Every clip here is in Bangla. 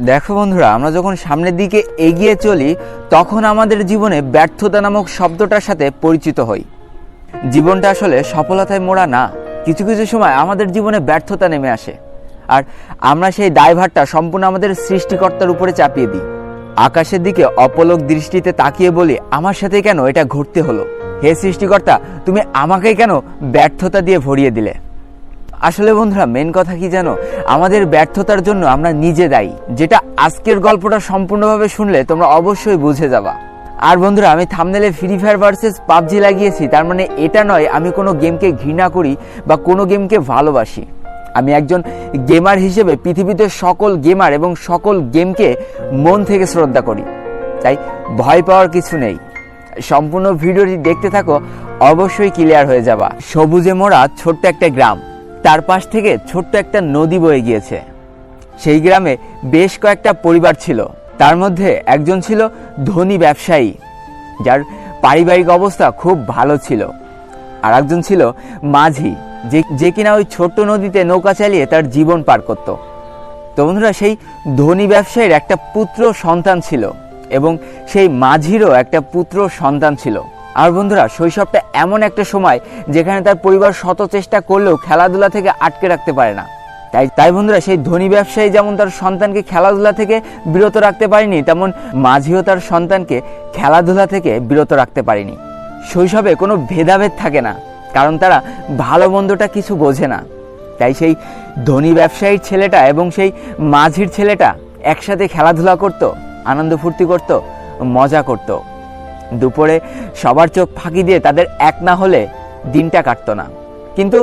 দেখো বন্ধুরা, আমরা যখন সামনের দিকে এগিয়ে চলি তখন আমাদের জীবনে ব্যর্থতা নামক শব্দটার সাথে পরিচিত হই। জীবনটা আসলে সফলতায় মোড়া না, কিছু কিছু সময় আমাদের জীবনে ব্যর্থতা নেমে আসে আর আমরা সেই দায়ভারটা সম্পূর্ণ আমাদের সৃষ্টিকর্তার উপরে চাপিয়ে দিই। আকাশের দিকে অপলক দৃষ্টিতে তাকিয়ে বলি, আমার সাথে কেন এটা ঘটতে হলো? হে সৃষ্টিকর্তা, তুমি আমাকে কেন ব্যর্থতা দিয়ে ভরিয়ে দিলে? আসলে বন্ধুরা, মেন কথা কি জানো, আমাদের ব্যর্থতার জন্য আমরা নিজে দায়ী, যেটা আজকের গল্পটা সম্পূর্ণভাবে শুনলে তোমরা অবশ্যই বুঝে যাবা। আর বন্ধুরা, আমি থাম্বনেলে ফ্রি ফায়ার ভার্সেস পাবজি লাগিয়েছি, তার মানে এটা নয় আমি কোনো গেমকে ঘৃণা করি বা কোনো গেমকে ভালোবাসি। আমি একজন গেমার হিসেবে পৃথিবীতে সকল গেমার এবং সকল গেমকে মন থেকে শ্রদ্ধা করি, তাই ভয় পাওয়ার কিছু নেই। সম্পূর্ণ ভিডিওটি দেখতে থাকো, অবশ্যই ক্লিয়ার হয়ে যাবা। সবুজে মোড়া ছোট্ট একটা গ্রাম, তার পাশ থেকে ছোট্ট একটা নদী বয়ে গিয়েছে। সেই গ্রামে বেশ কয়েকটা পরিবার ছিল, তার মধ্যে একজন ছিল ধনী ব্যবসায়ী যার পারিবারিক অবস্থা খুব ভালো ছিল, আর একজন ছিল মাঝি যে কিনা ওই ছোট্ট নদীতে নৌকা চালিয়ে তার জীবন পার করত। তো বন্ধুরা, সেই ধনী ব্যবসায়ীর একটা পুত্র সন্তান ছিল এবং সেই মাঝিরও একটা পুত্র সন্তান ছিল। আর বন্ধুরা, শৈশবটা এমন একটা সময় যেখানে তার পরিবার শত চেষ্টা করলেও খেলাধুলা থেকে আটকে রাখতে পারে না। তাই বন্ধুরা, সেই ধনী ব্যবসায়ী যেমন তার সন্তানকে খেলাধুলা থেকে বিরত রাখতে পারেনি, তেমন মাঝিও তার সন্তানকে খেলাধুলা থেকে বিরত রাখতে পারেনি। শৈশবে কোনো ভেদাভেদ থাকে না, কারণ তারা ভালো মন্দটা কিছু বোঝে না। তাই সেই ধনী ব্যবসায়ীর ছেলেটা এবং সেই মাঝির ছেলেটা একসাথে খেলাধুলা করত, আনন্দ ফুর্তি করত, মজা করত। দুপুরে সবার চোখ ফাঁকি দিয়ে তাদের এক না হলে দিনটা কাটতো না। কিন্তু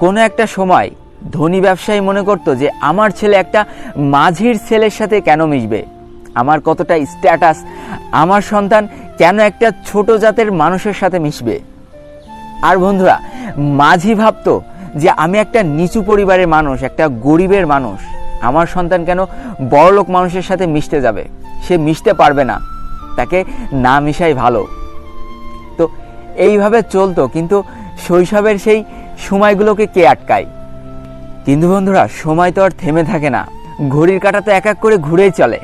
কোনো একটা সময় ধনী ব্যবসায়ী মনে করত যে আমার ছেলে একটা মাঝির ছেলের সাথে কেন মিশবে, আমার কতটা স্ট্যাটাস, আমার সন্তান কেন একটা ছোট জাতের মানুষের সাথে মিশবে। আর বন্ধুরা, মাঝি ভাবতো যে আমি একটা নিচু পরিবারের মানুষ, একটা গরিবের মানুষ, আমার সন্তান কেন বড়লোক মানুষের সাথে মিশতে যাবে, সে মিশতে পারবে না, তাকে না মিশাই ভালো। তো এইভাবে চলতো, কিন্তু শৈশবের সেই সময়গুলোকে কে আটকায়? কিন্তু বন্ধুরা, সময় তো আর থেমে থাকে না, ঘড়ির কাঁটা তো এক এক করে ঘুরেই চলে।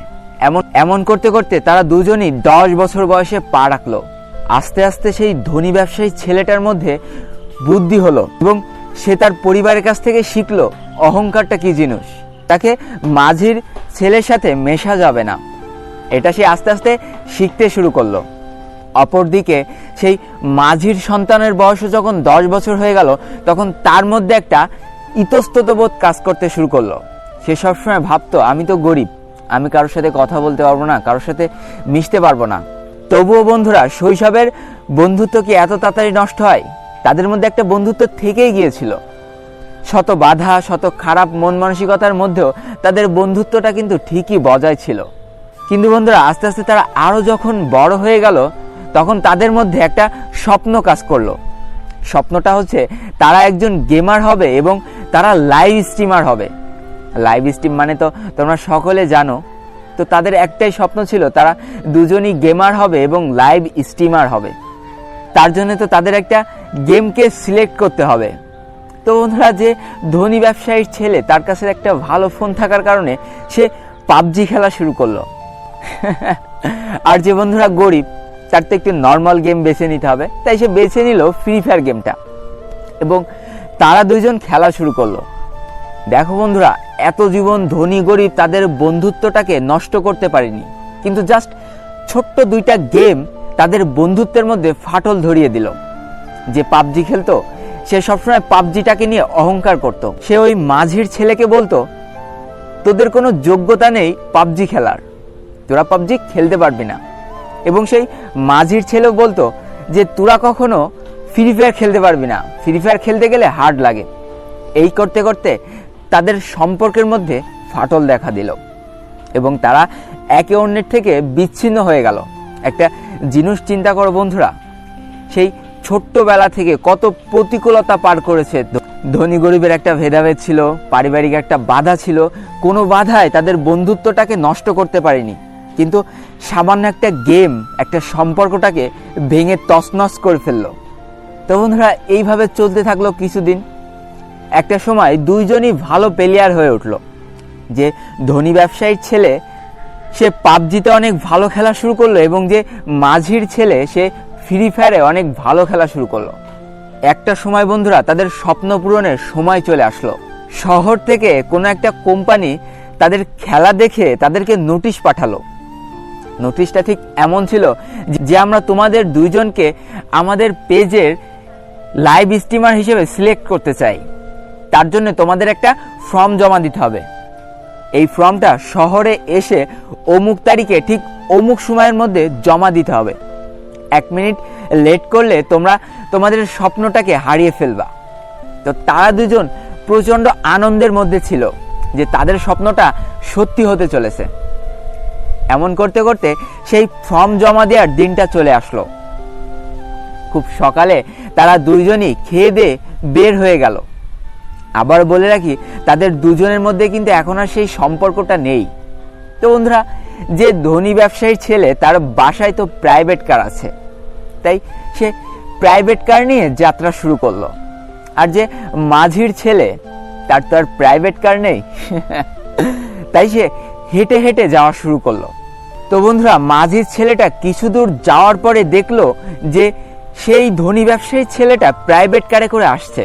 এমন করতে করতে তারা দুজনই 10 বছর বয়সে পা রাখলো। আস্তে আস্তে সেই ধনী ব্যবসায়ী ছেলেটার মধ্যে বুদ্ধি হলো এবং সে তার পরিবারের কাছ থেকে শিখলো অহংকারটা কি জিনিস, তাকে মাঝির ছেলের সাথে মেশা যাবে না, এটা সে আস্তে আস্তে শিখতে শুরু করলো। অপরদিকে সেই মাঝির সন্তানের বয়স যখন 10 বছর হয়ে গেল, তখন তার মধ্যে একটা ইতস্তত বোধ কাজ করতে শুরু করলো। সে সবসময় ভাবতো, আমি তো গরিব, আমি কারোর সাথে কথা বলতে পারবো না, কারোর সাথে মিশতে পারবো না। তবুও বন্ধুরা, শৈশবের বন্ধুত্ব কি এত তাড়াতাড়ি নষ্ট হয়? তাদের মধ্যে একটা বন্ধুত্ব থেকেই গিয়েছিল। শত বাধা, শত খারাপ মন মানসিকতার মধ্যেও তাদের বন্ধুত্বটা কিন্তু ঠিকই বজায় ছিল। কিন্তু বন্ধুরা, আস্তে আস্তে তারা আরো যখন বড় হয়ে গেল, তখন তাদের মধ্যে একটা স্বপ্ন কাজ করলো। স্বপ্নটা হচ্ছে তারা একজন গেমার হবে এবং তারা লাইভ স্ট্রিমার হবে। লাইভ স্ট্রিম মানে তো তোমরা সকলে জানো। তো তাদের একটাই স্বপ্ন ছিল, তারা দুজনই গেমার হবে এবং লাইভ স্ট্রিমার হবে। তার জন্য তো তাদের একটা গেমকে সিলেক্ট করতে হবে। তো বন্ধুরা, যে ধনী ব্যবসায়ীর ছেলে, তার কাছে একটা ভালো ফোন থাকার কারণে সে পাবজি খেলা শুরু করলো। আর যে বন্ধুরা গরিব, তার তো একটু নর্মাল গেম বেছে নিতে হবে, তাই সে বেছে নিল ফ্রি ফায়ার গেমটা এবং তারা দুইজন খেলা শুরু করলো। দেখো বন্ধুরা, এত জীবন ধনী গরিব তাদের বন্ধুত্বটাকে নষ্ট করতে পারেনি, কিন্তু জাস্ট ছোট্ট দুইটা গেম তাদের বন্ধুত্বের মধ্যে ফাটল ধরিয়ে দিল। যে পাবজি খেলতো, সে সবসময় পাবজিটাকে নিয়ে অহংকার করত। সে ওই মাঝির ছেলেকে বলতো, তোদের কোনো যোগ্যতা নেই পাবজি খেলার, তোরা পাবজি খেলতে পারবি না। এবং সেই মাঝির ছেলেও বলতো যে তোরা কখনো ফ্রি ফায়ার খেলতে পারবি না, ফ্রি ফায়ার খেলতে গেলে হার্ড লাগে। এই করতে করতে তাদের সম্পর্কের মধ্যে ফাটল দেখা দিল এবং তারা একে অন্যের থেকে বিচ্ছিন্ন হয়ে গেল। একটা জিনিস চিন্তা করো বন্ধুরা, সেই ছোট্টবেলা থেকে কত প্রতিকূলতা পার করেছে। ধনী গরিবের একটা ভেদাভেদ ছিল, পারিবারিক একটা বাধা ছিল, কোনো বাধায় তাদের বন্ধুত্বটাকে নষ্ট করতে পারেনি। কিন্তু সামান্য একটা গেম একটা সম্পর্কটাকে ভেঙে তছনছ করে ফেললো। তো বন্ধুরা, এইভাবে চলতে থাকলো কিছুদিন। একটা সময় দুইজনই ভালো প্লেয়ার হয়ে উঠলো। যে ধনী ব্যবসায়ীর ছেলে সে পাবজিতে অনেক ভালো খেলা শুরু করলো এবং যে মাঝির ছেলে সে ফ্রি ফায়ারে অনেক ভালো খেলা শুরু করলো। একটা সময় বন্ধুরা তাদের স্বপ্ন পূরণের সময় চলে আসলো। শহর থেকে কোনো একটা কোম্পানি তাদের খেলা দেখে তাদেরকে নোটিশ পাঠালো। নোটিশটা ঠিক এমন ছিল যে আমরা তোমাদের দুইজনকে আমাদের পেজের লাইভ স্ট্রিমার হিসেবে সিলেক্ট করতে চাই, তার জন্য তোমাদের একটা ফর্ম জমা দিতে হবে। এই ফর্মটা শহরে এসে অমুক তারিখে ঠিক অমুক সময়ের মধ্যে জমা দিতে হবে। 1 মিনিট লেট করলে তোমরা তোমাদের স্বপ্নটাকে হারিয়ে ফেলবা। তো তারা দুজন প্রচণ্ড আনন্দের মধ্যে ছিল যে তাদের স্বপ্নটা সত্যি হতে চলেছে। এমন করতে করতে সেই ফর্ম জমা দেওয়ার দিনটা চলে আসলো। খুব সকালে তারা দুইজনই খেয়ে দিয়ে বের হয়ে গেল। আবার বলে রাখি, তাদের দুজনের মধ্যে কিন্তু এখন আর সেই সম্পর্কটা নেই। তো বন্ধুরা, যে ধনী ব্যবসায়ীর ছেলে তার বাসায় তো প্রাইভেট কার আছে, তাই সে প্রাইভেট কার নিয়ে যাত্রা শুরু করলো। আর যে মাঝির ছেলে তার তো আর প্রাইভেট কার নেই, তাই সে হেঁটে হেঁটে যাওয়া শুরু করলো। তো বন্ধুরা, মাঝির ছেলেটা কিছু দূর যাওয়ার পরে দেখলো যে সেই ধনী ব্যবসায়ীর ছেলেটা প্রাইভেট কারে করে আসছে।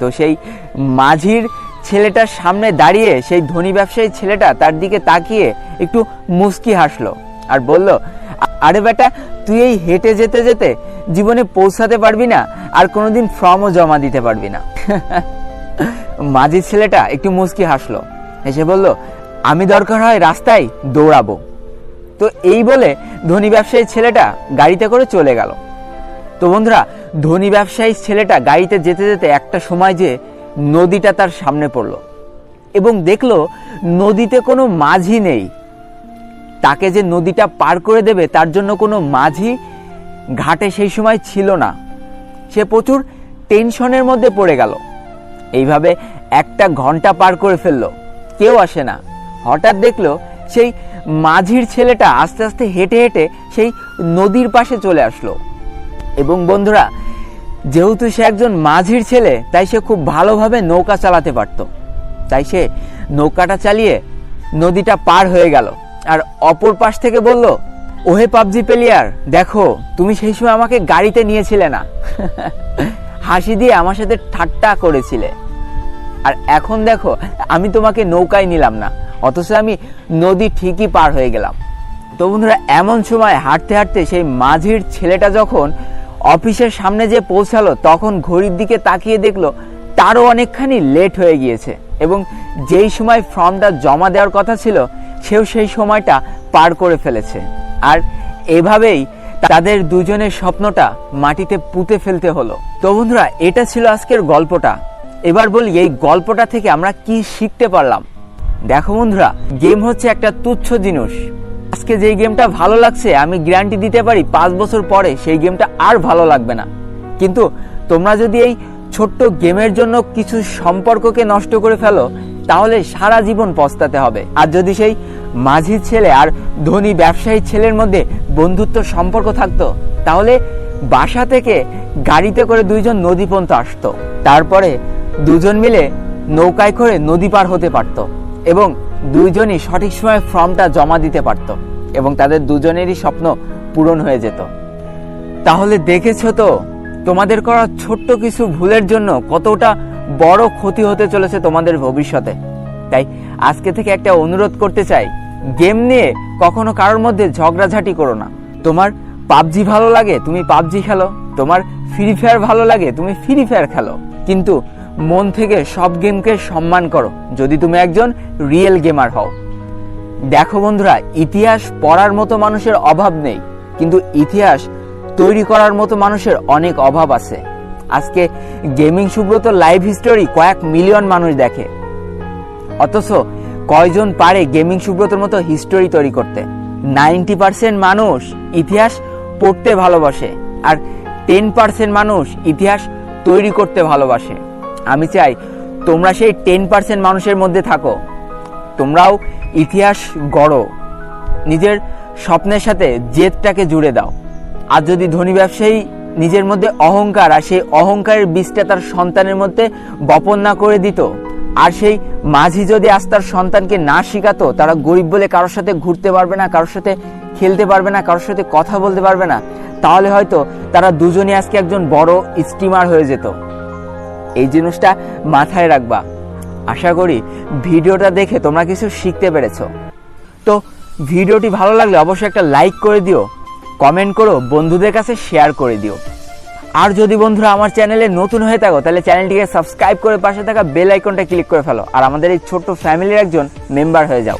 তো সেই মাঝির ছেলেটার সামনে দাঁড়িয়ে সেই ধনী ব্যবসায়ী ছেলেটা তার দিকে তাকিয়ে একটু মুচকি হাসলো আর বলল, আরে বেটা, তুই এই হেঁটে যেতে যেতে জীবনে পৌঁছাতে পারবি না, আর কোনোদিন ফর্মও জমা দিতে পারবি না। মাঝির ছেলেটা একটু মুচকি হাসলো, হেসে বলল, আমি দরকার হয় রাস্তায় দৌড়াবো। তো এই বলে ধনী ব্যবসায়ী ছেলেটা গাড়িতে করে চলে গেল। তো বন্ধুরা, ধনী ব্যবসায়ী ছেলেটা গাড়িতে যেতে যেতে একটা সময় যে নদীটা তার সামনে পড়লো এবং দেখলো নদীতে কোনো মাঝি নেই। তাকে যে নদীটা পার করে দেবে তার জন্য কোনো মাঝি ঘাটে সেই সময় ছিল না। সে প্রচুর টেনশনের মধ্যে পড়ে গেল। এইভাবে 1 ঘন্টা পার করে ফেললো, কেউ আসে না। হঠাৎ দেখলো সেই মাঝির ছেলেটা আস্তে আস্তে হেঁটে হেঁটে সেই নদীর পাশে চলে আসলো। এবং বন্ধুরা, যেহেতু সে একজন মাঝির ছেলে, তাই সে খুব ভালোভাবে নৌকা চালাতে পারত। তাই সে নৌকাটা চালিয়ে নদীটা পার হয়ে গেল আর অপর পাশ থেকে বলল, ওহে পাবজি প্লেয়ার, দেখো তুমি সেই সময় আমাকে গাড়িতে নিয়েছিলে না, হাসি দিয়ে আমার সাথে ঠাট্টা করেছিলে, আর এখন দেখো আমি তোমাকে নৌকায় নিলাম না, অথচ আমি নদী ঠিকই পার হয়ে গেলাম। তো বন্ধুরা, এমন সময় হাঁটতে হাঁটতে সেই মাঝির ছেলেটা যখন অফিসের সামনে যে পৌঁছালো, তখন ঘড়ির দিকে তাকিয়ে দেখলো তারও অনেকখানি লেট হয়ে গিয়েছে এবং যেই সময় ফর্মটা জমা দেওয়ার কথা ছিল সেও সেই সময়টা পার করে ফেলেছে। আর এভাবেই তাদের দুজনের স্বপ্নটা মাটিতে পুঁতে ফেলতে হলো। তো বন্ধুরা, এটা ছিল আজকের গল্পটা। এবার বলি, এই গল্পটা থেকে আমরা কি শিখতে পারলাম। দেখো বন্ধুরা, গেম হচ্ছে একটা তুচ্ছ জিনিস। আজকে যেই গেমটা ভালো লাগছে, আমি গ্যারান্টি দিতে পারি 5 বছর পরে সেই গেমটা আর ভালো লাগবে না। কিন্তু তোমরা যদি এই ছোট্ট গেমের জন্য কিছু সম্পর্ককে নষ্ট করে ফেলো, তাহলে সারা জীবন পস্তাতে হবে। আর যদি সেই মাঝির ছেলে আর ধনী ব্যবসায়ী ছেলের মধ্যে বন্ধুত্ব সম্পর্ক থাকতো, তাহলে বাসা থেকে গাড়িতে করে দুইজন নদী পর্যন্ত আসতো, তারপরে দুজন মিলে নৌকায় করে নদী পার হতে পারতো এবং দুইজনই সঠিক সময়ে ফর্মটা জমা দিতে পারত এবং তাদের দুজনেরই স্বপ্ন পূরণ হয়ে যেত। তাহলে দেখেছো তো, তোমাদের করা ছোট্ট কিছু ভুলের জন্য কতটা বড় ক্ষতি হতে চলেছে তোমাদের ভবিষ্যতে। তাই আজকে থেকে একটা অনুরোধ করতে চাই, গেম নিয়ে কখনো কারোর মধ্যে ঝগড়াঝাটি করো না। তোমার পাবজি ভালো লাগে, তুমি পাবজি খেলো। তোমার ফ্রি ফায়ার ভালো লাগে, তুমি ফ্রি ফায়ার খেলো। কিন্তু মন থেকে সব গেমকে সম্মান করো, যদি তুমি একজন রিয়েল গেমার হও। দেখো বন্ধুরা, ইতিহাস পড়ার মতো মানুষের অভাব নেই, কিন্তু ইতিহাস তৈরি করার মতো মানুষের অনেক অভাব আছে। আজকে গেমিং সুব্রত লাইভ হিস্টোরি কয়েক মিলিয়ন মানুষ দেখে, অথচ কয়জন পারে গেমিং সুব্রতর মতো হিস্টোরি তৈরি করতে? 90% মানুষ ইতিহাস পড়তে ভালোবাসে আর 10% মানুষ ইতিহাস তৈরি করতে ভালোবাসে। আমি চাই তোমরা সেই 10% মানুষের মধ্যে থাকো। তোমরাও ইতিহাস গড়ো, নিজের স্বপ্নের সাথে জেদটাকে জুড়ে দাও। আর যদি ধনী ব্যবসায়ী নিজের মধ্যে অহংকার আর সেই অহংকারের বীজটা তার সন্তানের মধ্যে বপন না করে দিত, আর সেই মাঝি যদি আজ তার সন্তানকে না শিখাতো, তারা গরিব বলে কারোর সাথে ঘুরতে পারবে না, কারোর সাথে খেলতে পারবে না, কারোর সাথে কথা বলতে পারবে না, তাহলে হয়তো তারা দুজনে আজকে একজন বড় স্টিমার হয়ে যেত। এই জিনিসটা মাথায় রাখবা। আশা করি ভিডিওটা দেখে তোমরা কিছু শিখতে পেরেছো। তো ভিডিওটি ভালো লাগলে অবশ্যই একটা লাইক করে দিও, কমেন্ট করো, বন্ধুদের কাছে শেয়ার করে দিও। আর যদি বন্ধুরা আমার চ্যানেলে নতুন হয়ে থাকো তাহলে চ্যানেলটিকে সাবস্ক্রাইব করে পাশে থাকা বেল আইকনটা ক্লিক করে ফেলো আর আমাদের এই ছোট্ট ফ্যামিলির একজন মেম্বার হয়ে যাও।